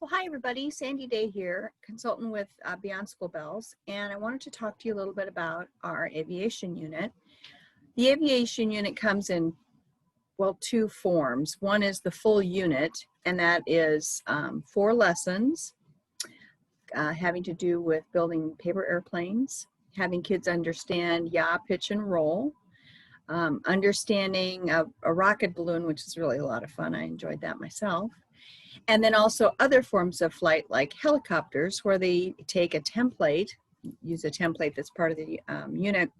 Well, hi everybody, Sandy Day here, consultant with Beyond School Bells, and I wanted to talk to you a little bit about our aviation unit. The aviation unit comes in, well, two forms. One is the full unit, and that is 4 lessons having to do with building paper airplanes, having kids understand yaw, pitch, and roll, understanding a rocket balloon, which is really a lot of fun. I enjoyed that myself. And then also other forms of flight like helicopters, where they take a template, use a template that's part of the unit,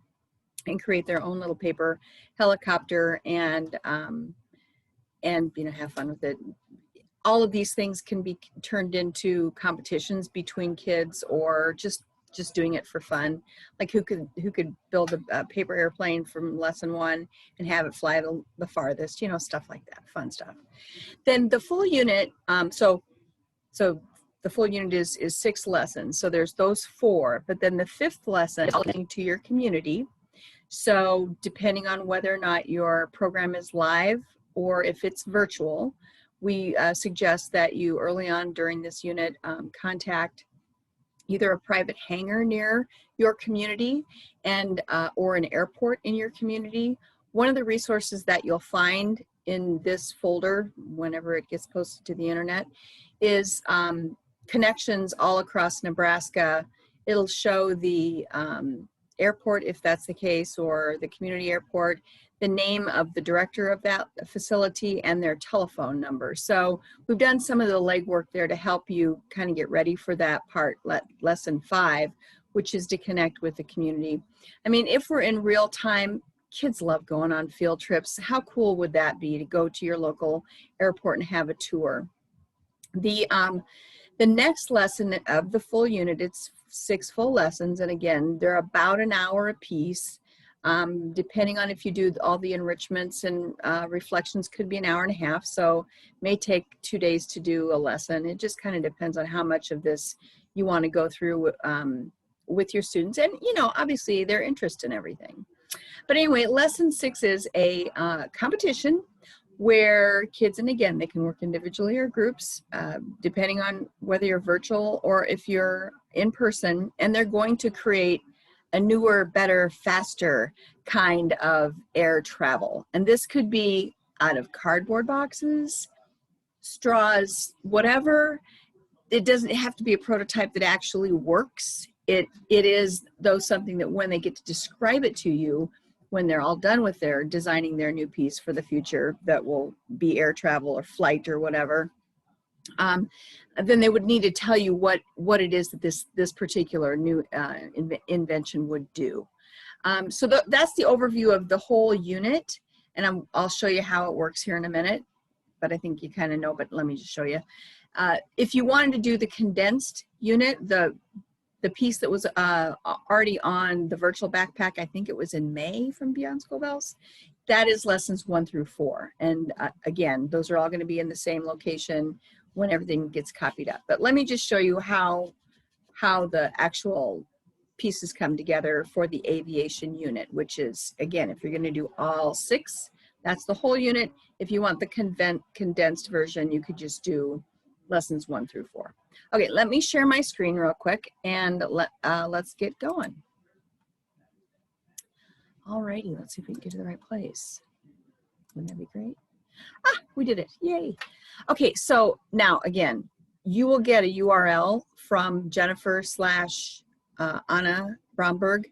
and create their own little paper helicopter and have fun with it. All of these things can be turned into competitions between kids, or just doing it for fun. Like who could build a paper airplane from lesson 1 and have it fly the farthest, stuff like that, fun stuff. Then the full unit, so the full unit is 6 lessons. So there's those 4, but then the 5th lesson is listening to your community. So depending on whether or not your program is live or if it's virtual, we suggest that you early on during this unit contact either a private hangar near your community and or an airport in your community. One of the resources that you'll find in this folder, whenever it gets posted to the internet, is connections all across Nebraska. It'll show the airport, if that's the case, or the community airport, the name of the director of that facility, and their telephone number. So we've done some of the legwork there to help you kind of get ready for that part, lesson 5, which is to connect with the community. I mean, if we're in real time, kids love going on field trips. How cool would that be to go to your local airport and have a tour? The next lesson of the full unit, it's 6 full lessons, and again, they're about an hour a piece. Depending on if you do all the enrichments and reflections, could be an hour and a half, so may take 2 days to do a lesson. It just kind of depends on how much of this you want to go through with your students, and obviously their interest in everything. But anyway, lesson 6 is a competition where kids, and again, they can work individually or groups, depending on whether you're virtual or if you're in person, and they're going to create a newer, better, faster kind of air travel. And this could be out of cardboard boxes, straws, whatever. It doesn't have to be a prototype that actually works. It is, though, something that when they get to describe it to you, when they're all done with their designing their new piece for the future that will be air travel or flight or whatever, then they would need to tell you what it is that this particular new invention would do. So that's the overview of the whole unit, and I'll show you how it works here in a minute, but I think you kind of know, but let me just show you. If you wanted to do the condensed unit, the piece that was already on the virtual backpack, I think it was in May from Beyond School Bells, that is lessons 1 through 4. And again, those are all going to be in the same location when everything gets copied up. But let me just show you how the actual pieces come together for the aviation unit, which is, again, if you're going to do all 6, that's the whole unit. If you want the condensed version, you could just do lessons 1 through 4. Okay, let me share my screen real quick, and let's get going. Alrighty, let's see if we can get to the right place. Wouldn't that be great? Ah, we did it, yay. Okay, so now again, you will get a URL from Jennifer/Anna Bromberg,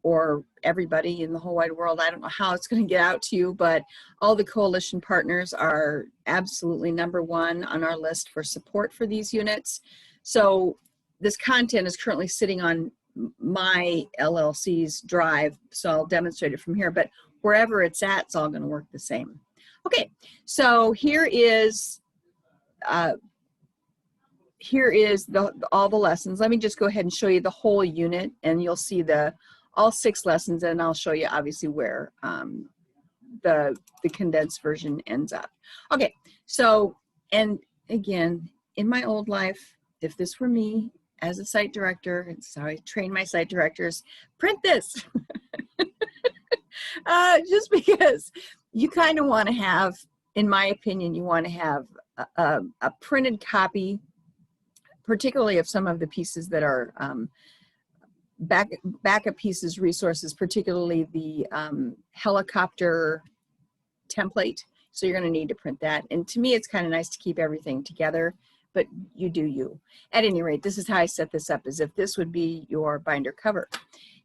or everybody in the whole wide world. I don't know how it's going to get out to you, but all the coalition partners are absolutely #1 on our list for support for these units. So this content is currently sitting on my LLC's drive, so I'll demonstrate it from here, but wherever it's at, it's all going to work the same. Okay, so here is all the lessons. Let me just go ahead and show you the whole unit, and you'll see all 6 lessons, and I'll show you obviously where the condensed version ends up. Okay, so, and again, in my old life, if this were me as a site director, and so I train my site directors, print this. Just because you kind of want to have, in my opinion, you want to have a printed copy particularly of some of the pieces that are backup pieces, resources, particularly the helicopter template. So you're going to need to print that. And to me, it's kind of nice to keep everything together, but you do you. At any rate, this is how I set this up, as if this would be your binder cover.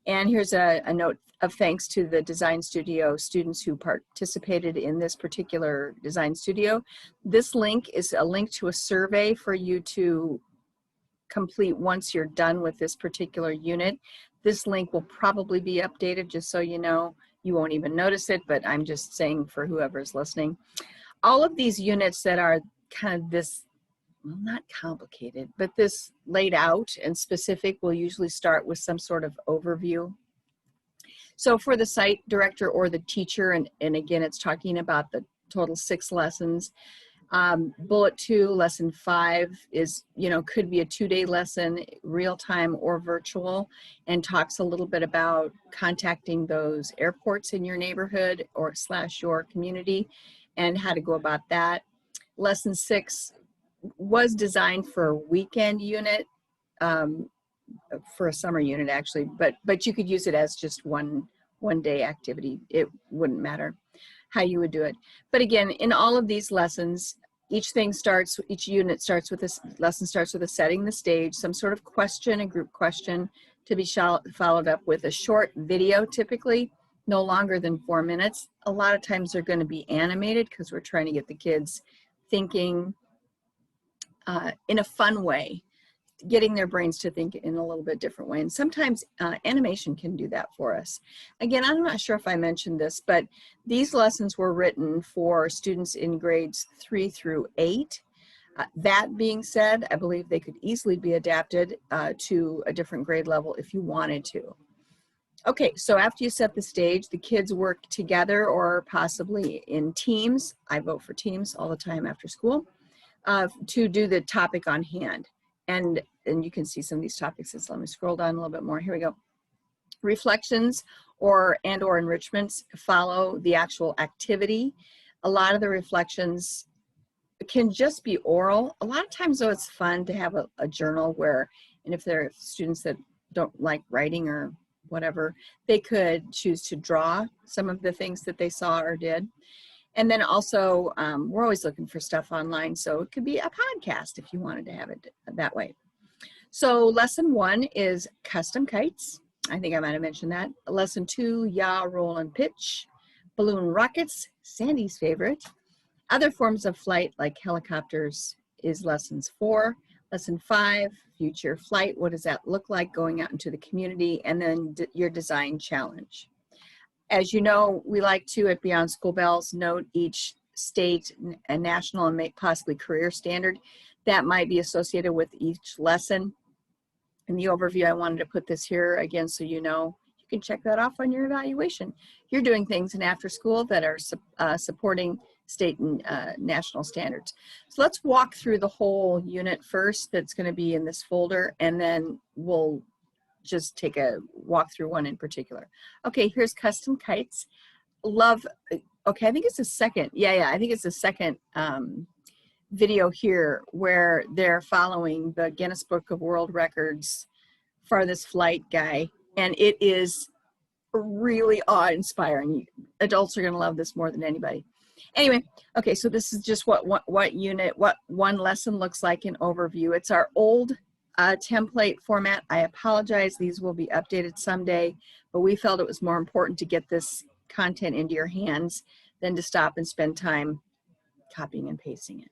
And here's a note of thanks to the design studio students who participated in this particular design studio. This link is a link to a survey for you to complete once you're done with this particular unit. This link will probably be updated, just so you know. You won't even notice it, but I'm just saying for whoever's listening. All of these units that are kind of this, well, not complicated, but this laid out and specific, will usually start with some sort of overview. So for the site director or the teacher, and again, it's talking about the total 6 lessons. Bullet 2, lesson 5 is, could be a 2-day lesson, real time or virtual, and talks a little bit about contacting those airports in your neighborhood or / your community and how to go about that. Lesson 6 was designed for a weekend unit, for a summer unit actually, but you could use it as just one day activity. It wouldn't matter how you would do it. But again, in all of these lessons, each unit starts with this lesson starts with a setting the stage, some sort of question, a group question, to be followed up with a short video, typically no longer than 4 minutes. A lot of times they're going to be animated because we're trying to get the kids thinking in a fun way, getting their brains to think in a little bit different way. And sometimes animation can do that for us. Again, I'm not sure if I mentioned this, but these lessons were written for students in grades 3 through 8. That being said, I believe they could easily be adapted to a different grade level if you wanted to. Okay, so after you set the stage, the kids work together or possibly in teams. I vote for teams all the time after school to do the topic on hand. And you can see some of these topics. So let me scroll down a little bit more. Here we go. Reflections or enrichments follow the actual activity. A lot of the reflections can just be oral. A lot of times though, it's fun to have a journal where, and if there are students that don't like writing or whatever, they could choose to draw some of the things that they saw or did. And then also, we're always looking for stuff online, so it could be a podcast if you wanted to have it that way. So lesson 1 is custom kites. I think I might have mentioned that. Lesson 2, yaw, roll, and pitch. Balloon rockets, Sandy's favorite. Other forms of flight, like helicopters, is lessons 4. Lesson 5, future flight. What does that look like going out into the community? And then your design challenge. As you know, we like to, at Beyond School Bells, note each state and national and possibly career standard that might be associated with each lesson. In the overview, I wanted to put this here again so you know. You can check that off on your evaluation. You're doing things in after school that are supporting state and national standards. So let's walk through the whole unit first that's going to be in this folder, and then we'll just take a walk through one in particular. Okay, here's custom kites. Love, okay, I think it's the second, I think it's the second video here where they're following the Guinness Book of World Records farthest flight guy, and it is really awe-inspiring. Adults are gonna love this more than anybody. Anyway, okay, so this is just what one lesson looks like in overview. It's our old template format. I apologize, these will be updated someday, but we felt it was more important to get this content into your hands than to stop and spend time copying and pasting it.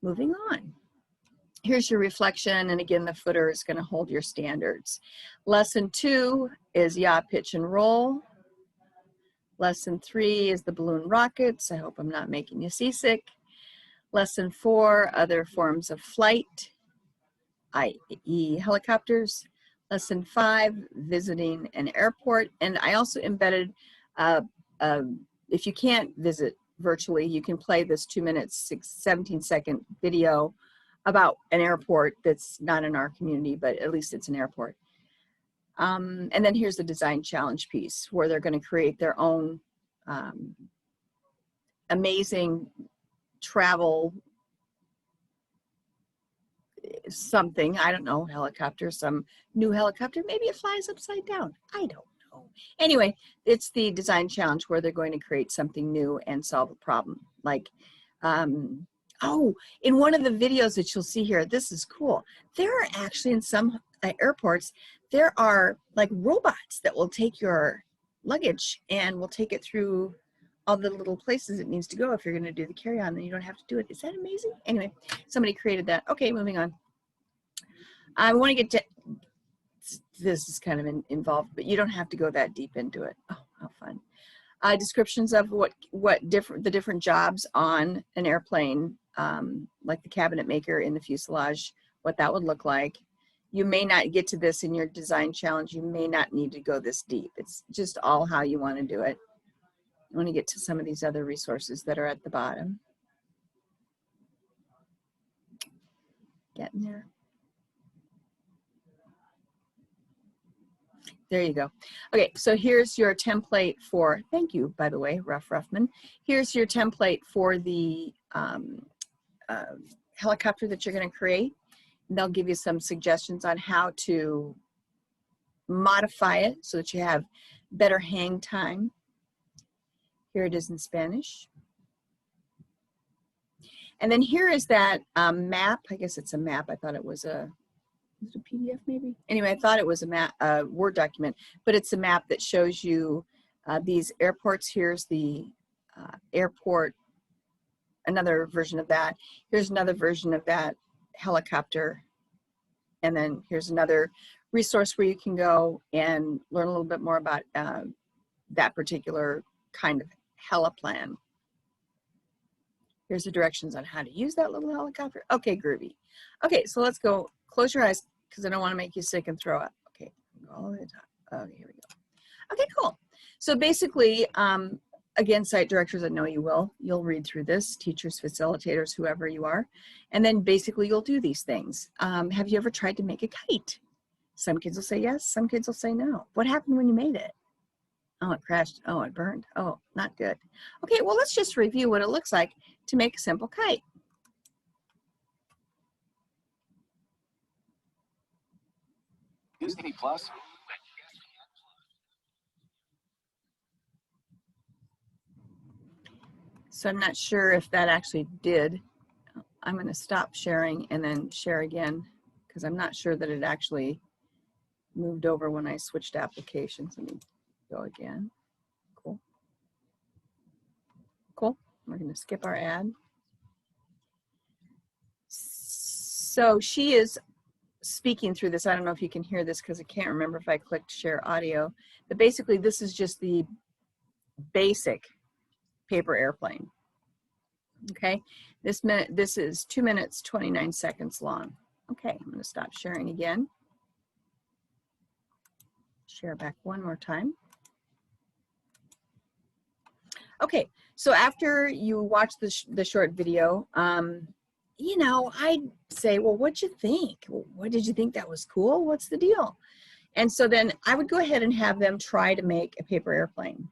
Moving on. Here's your reflection, and again, the footer is going to hold your standards. Lesson 2 is yaw, pitch, and roll. Lesson 3 is the balloon rockets. I hope I'm not making you seasick. Lesson 4, other forms of flight, i.e. helicopters. Lesson 5, visiting an airport. And I also embedded, if you can't visit virtually, you can play this 2 minutes, 17-second video about an airport that's not in our community, but at least it's an airport. And then here's the design challenge piece where they're going to create their own amazing travel something, I don't know, helicopter, some new helicopter, maybe it flies upside down. I don't know. Anyway, it's the design challenge where they're going to create something new and solve a problem. Like, oh, in one of the videos that you'll see here, this is cool. There are actually in some airports, there are like robots that will take your luggage and will take it through all the little places it needs to go. If you're going to do the carry-on, then you don't have to do it. Is that amazing? Anyway, somebody created that. Okay, moving on. I want to get to, this is kind of involved, but you don't have to go that deep into it. Oh, how fun. Descriptions of the different jobs on an airplane, like the cabinet maker in the fuselage, what that would look like. You may not get to this in your design challenge. You may not need to go this deep. It's just all how you want to do it. I want to get to some of these other resources that are at the bottom. Getting there. There you go. Okay, so here's your template for, thank you, by the way, Ruffman. Here's your template for the helicopter that you're going to create. And they'll give you some suggestions on how to modify it so that you have better hang time. Here it is in Spanish. And then here is that map. I guess it's a map. I thought it was a PDF maybe? Anyway, I thought it was a map, Word document, but it's a map that shows you these airports. Here's the airport, another version of that. Here's another version of that helicopter. And then here's another resource where you can go and learn a little bit more about that particular kind of heliplan. Here's the directions on how to use that little helicopter. Okay, groovy. Okay, so let's go. Close your eyes because I don't want to make you sick and throw up. Okay, all the way to the top. Okay, here we go. Okay, cool. So basically, again, site directors, I know you will. You'll read through this, teachers, facilitators, whoever you are. And then basically you'll do these things. Have you ever tried to make a kite? Some kids will say yes, some kids will say no. What happened when you made it? Oh, it crashed. Oh, it burned. Oh, not good. Okay, well, let's just review what it looks like to make a simple kite. Disney Plus. So I'm not sure if that actually did. I'm going to stop sharing and then share again because I'm not sure that it actually moved over when I switched applications. Let me go again. Cool. Cool. We're going to skip our ad. So she is speaking through this. I don't know if you can hear this because I can't remember if I clicked share audio. But basically, this is just the basic paper airplane. Okay, this is 2 minutes, 29 seconds long. Okay, I'm going to stop sharing again. Share back one more time. Okay, so after you watch the short video, you know, I'd say, well, what'd you think? What did you think that was cool? What's the deal? And so then I would go ahead and have them try to make a paper airplane.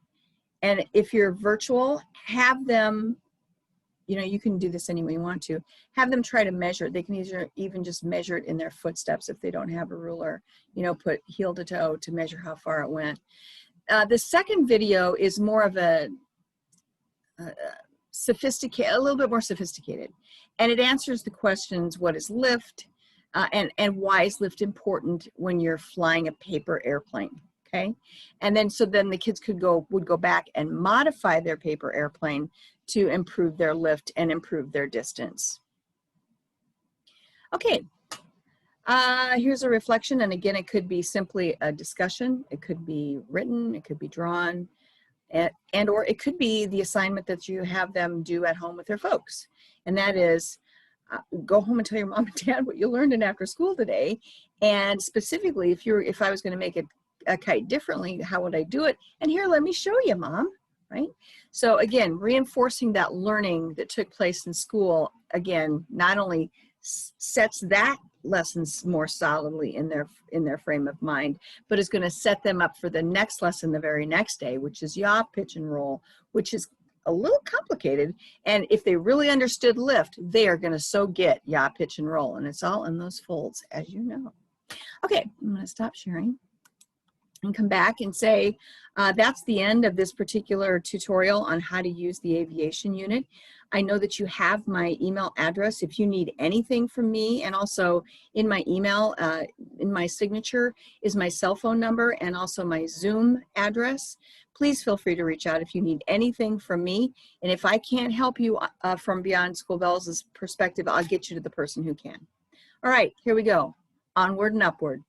And if you're virtual, have them, you know, you can do this any way you want to, have them try to measure. They can even just measure it in their footsteps if they don't have a ruler, you know, put heel to toe to measure how far it went. The second video is more of a little bit more sophisticated. And it answers the questions, what is lift, and why is lift important when you're flying a paper airplane, okay? And then, so then the kids would go back and modify their paper airplane to improve their lift and improve their distance. Okay, here's a reflection, and again, it could be simply a discussion, it could be written, it could be drawn, and or it could be the assignment that you have them do at home with their folks. And that is, go home and tell your mom and dad what you learned in after school today. And specifically, if I was going to make a kite differently, how would I do it? And here, let me show you, Mom, right? So again, reinforcing that learning that took place in school, again, not only sets that lessons more solidly in their frame of mind, but is going to set them up for the next lesson the very next day, which is yaw, pitch, and roll, which is a little complicated. And if they really understood lift, they are going to so get yaw, pitch, and roll. And it's all in those folds, as you know. Okay, I'm going to stop sharing and come back and say that's the end of this particular tutorial on how to use the aviation unit. I know that you have my email address if you need anything from me, and also in my email, in my signature is my cell phone number and also my Zoom address. Please feel free to reach out if you need anything from me, and if I can't help you from Beyond School Bells' perspective, I'll get you to the person who can. All right, here we go. Onward and upward.